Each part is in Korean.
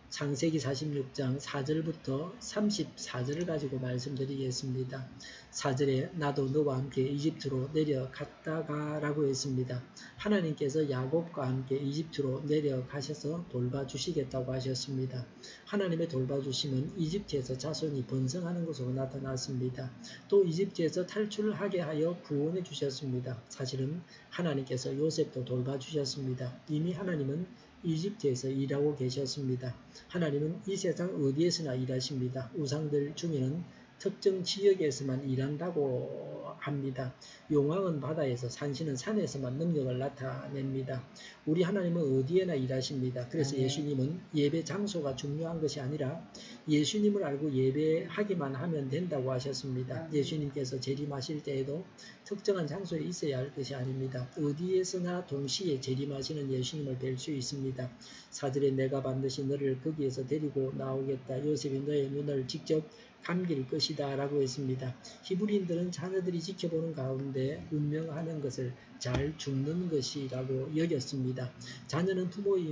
창세기 46장 4절부터 34절을 가지고 말씀드리겠습니다. 4절에 나도 너와 함께 이집트로 내려갔다가 라고 했습니다. 하나님께서 야곱과 함께 이집트로 내려가셔서 돌봐주시겠다고 하셨습니다. 하나님의 돌봐주심은 이집트에서 자손이 번성하는 것으로 나타났습니다. 또 이집트에서 탈출하게 하여 구원해 주셨습니다. 사실은 하나님께서 요셉도 돌봐주셨습니다. 이미 하나님은 이집트에서 일하고 계셨습니다. 하나님은 이 세상 어디에서나 일하십니다. 우상들 중에는 특정 지역에서만 일한다고 합니다. 용왕은 바다에서, 산신은 산에서만 능력을 나타냅니다. 우리 하나님은 어디에나 일하십니다. 그래서 예수님은 예배 장소가 중요한 것이 아니라 예수님을 알고 예배하기만 하면 된다고 하셨습니다. 예수님께서 재림하실 때에도 특정한 장소에 있어야 할 것이 아닙니다. 어디에서나 동시에 재림하시는 예수님을 뵐 수 있습니다. 4절에 내가 반드시 너를 거기에서 데리고 나오겠다. 요셉이 너의 눈을 직접 감길 것이다 라고 했습니다. 히브리인들은 자녀들이 지켜보는 가운데 운명하는 것을 잘 죽는 것이라고 여겼습니다. 자녀는 부모의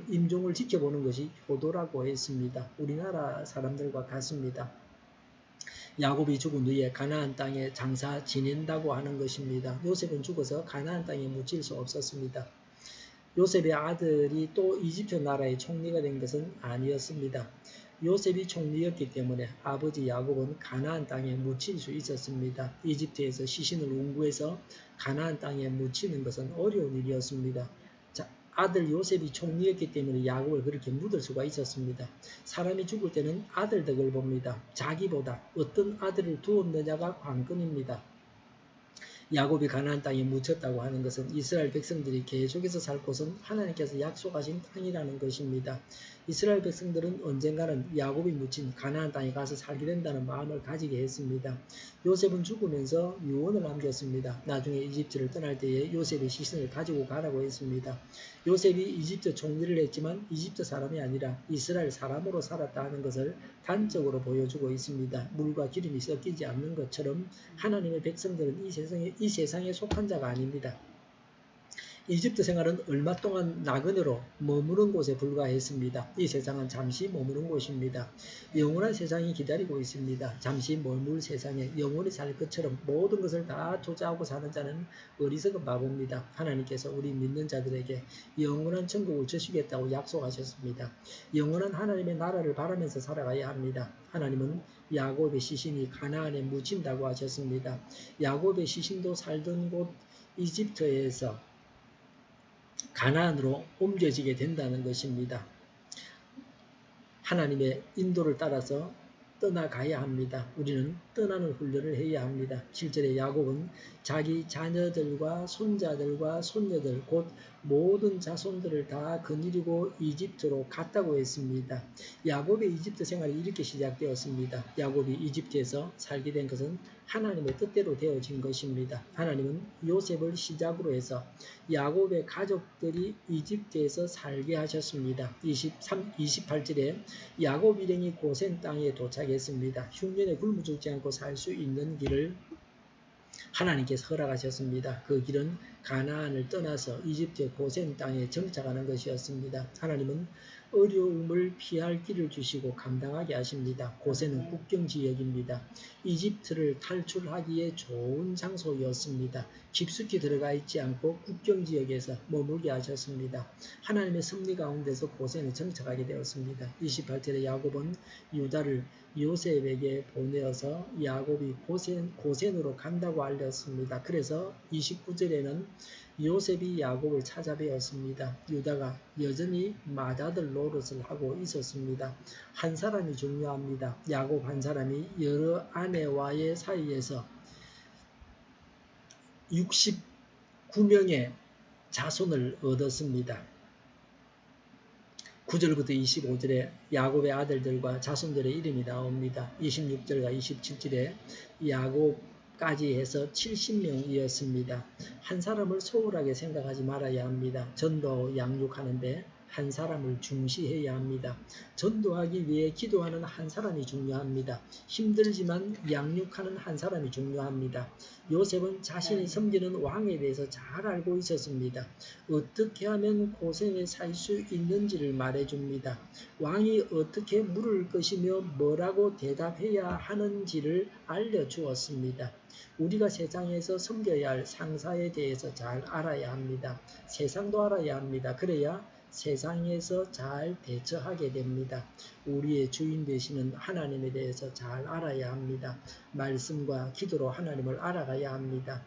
임종을 지켜보는 것이 효도라고 했습니다. 우리나라 사람들과 같습니다. 야곱이 죽은 후에 가나안 땅에 장사 지낸다고 하는 것입니다. 요셉은 죽어서 가나안 땅에 묻힐 수 없었습니다. 요셉의 아들이 또 이집트 나라의 총리가 된 것은 아니었습니다. 요셉이 총리였기 때문에 아버지 야곱은 가나안 땅에 묻힐 수 있었습니다. 이집트에서 시신을 운구해서 가나안 땅에 묻히는 것은 어려운 일이었습니다. 아들 요셉이 총리였기 때문에 야곱을 그렇게 묻을 수가 있었습니다. 사람이 죽을 때는 아들 덕을 봅니다. 자기보다 어떤 아들을 두었느냐가 관건입니다. 야곱이 가나안 땅에 묻혔다고 하는 것은 이스라엘 백성들이 계속해서 살 곳은 하나님께서 약속하신 땅이라는 것입니다. 이스라엘 백성들은 언젠가는 야곱이 묻힌 가나안 땅에 가서 살게 된다는 마음을 가지게 했습니다. 요셉은 죽으면서 유언을 남겼습니다. 나중에 이집트를 떠날 때에 요셉의 시신을 가지고 가라고 했습니다. 요셉이 이집트 총리를 했지만 이집트 사람이 아니라 이스라엘 사람으로 살았다 하는 것을 단적으로 보여주고 있습니다. 물과 기름이 섞이지 않는 것처럼 하나님의 백성들은 이 세상에 속한 자가 아닙니다. 이집트 생활은 얼마 동안 나그네로 머무는 곳에 불과했습니다. 이 세상은 잠시 머무는 곳입니다. 영원한 세상이 기다리고 있습니다. 잠시 머물 세상에 영원히 살 것처럼 모든 것을 다 투자하고 사는 자는 어리석은 바보입니다. 하나님께서 우리 믿는 자들에게 영원한 천국을 주시겠다고 약속하셨습니다. 영원한 하나님의 나라를 바라면서 살아가야 합니다. 하나님은 야곱의 시신이 가나안에 묻힌다고 하셨습니다. 야곱의 시신도 살던 곳 이집트에서 가나안으로 옮겨지게 된다는 것입니다. 하나님의 인도를 따라서 떠나가야 합니다. 우리는 떠나는 훈련을 해야 합니다. 실제로 야곱은 자기 자녀들과 손자들과 손녀들 곧 모든 자손들을 다 거느리고 이집트로 갔다고 했습니다. 야곱의 이집트 생활이 이렇게 시작되었습니다. 야곱이 이집트에서 살게 된 것은 하나님의 뜻대로 되어진 것입니다. 하나님은 요셉을 시작으로 해서 야곱의 가족들이 이집트에서 살게 하셨습니다. 28절에 야곱 일행이 고센 땅에 도착했습니다. 흉년에 굶어 죽지 않고 살 수 있는 길을 하나님께서 허락하셨습니다. 그 길은 가나안을 떠나서 이집트의 고센 땅에 정착하는 것이었습니다. 하나님은 어려움을 피할 길을 주시고 감당하게 하십니다. 고센은 국경지역입니다. 이집트를 탈출하기에 좋은 장소였습니다. 깊숙이 들어가 있지 않고 국경지역에서 머물게 하셨습니다. 하나님의 섭리 가운데서 고센에 정착하게 되었습니다. 28절에 야곱은 유다를 요셉에게 보내어서 야곱이 고센으로 간다고 알렸습니다. 그래서 29절에는 요셉이 야곱을 찾아뵈었습니다. 유다가 여전히 맏아들 노릇을 하고 있었습니다. 한 사람이 중요합니다. 야곱 한 사람이 여러 아내와의 사이에서 69명의 자손을 얻었습니다. 9절부터 25절에 야곱의 아들들과 자손들의 이름이 나옵니다. 26절과 27절에 야곱까지 해서 70명이었습니다. 한 사람을 소홀하게 생각하지 말아야 합니다. 전도하고 양육하는데 한 사람을 중시해야 합니다. 전도하기 위해 기도하는 한 사람이 중요합니다. 힘들지만 양육하는 한 사람이 중요합니다. 요셉은 자신이 섬기는 왕에 대해서 잘 알고 있었습니다. 어떻게 하면 고생에 살 수 있는지를 말해줍니다. 왕이 어떻게 물을 것이며 뭐라고 대답해야 하는지를 알려주었습니다. 우리가 세상에서 섬겨야 할 상사에 대해서 잘 알아야 합니다. 세상도 알아야 합니다. 그래야 세상에서 잘 대처하게 됩니다. 우리의 주인 되시는 하나님에 대해서 잘 알아야 합니다. 말씀과 기도로 하나님을 알아가야 합니다.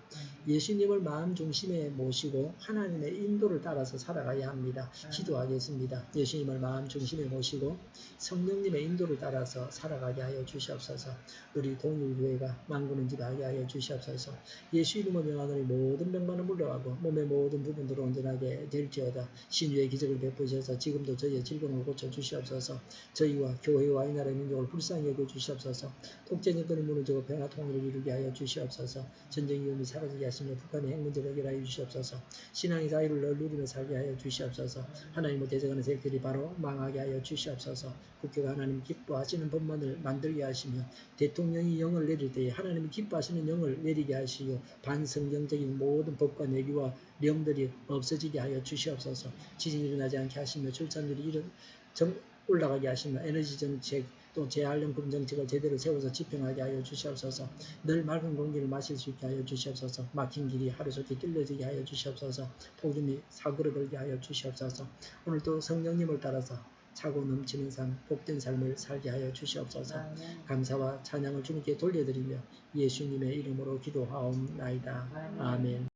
예수님을 마음 중심에 모시고 하나님의 인도를 따라서 살아가야 합니다. 기도하겠습니다. 예수님을 마음 중심에 모시고 성령님의 인도를 따라서 살아가게 하여 주시옵소서. 우리 동일교회가 만군을 지배하게 하여 주시옵소서. 예수 이름으로 명하노니 모든 병만은 물러가고 몸의 모든 부분들을 온전하게 될지어다. 신유의 기적을 베푸셔서 지금도 저희의 질병을 고쳐주시옵소서. 저희와 교회와 이 나라의 민족을 불쌍히 여겨주시옵소서. 독재정권의 문을 저고 평화 통일을 이루게 하여 주시옵소서. 전쟁 위험이 사라지게 하시며 북한의 핵 문제를 해결하여 주시옵소서. 신앙의 자유를 늘 누리며 살게 하여 주시옵소서. 하나님의 대적하는 세력들이 바로 망하게 하여 주시옵소서. 국회가 하나님 기뻐하시는 법만을 만들게 하시며 대통령이 영을 내릴 때에 하나님이 기뻐하시는 영을 내리게 하시고 반성경적인 모든 법과 내규와 령들이 없어지게 하여 주시옵소서. 지진이 일어나지 않게 하시며 출산율이 올라가게 하시며 에너지 정책 또 재활용금 정책을 제대로 세워서 집행하게 하여 주시옵소서. 늘 맑은 공기를 마실 수 있게 하여 주시옵소서. 막힌 길이 하루속히 뚫려지게 하여 주시옵소서. 복음이 사고를 걸게 하여 주시옵소서. 오늘도 성령님을 따라서 차고 넘치는 삶, 복된 삶을 살게 하여 주시옵소서. 감사와 찬양을 주님께 돌려드리며 예수님의 이름으로 기도하옵나이다. 아멘.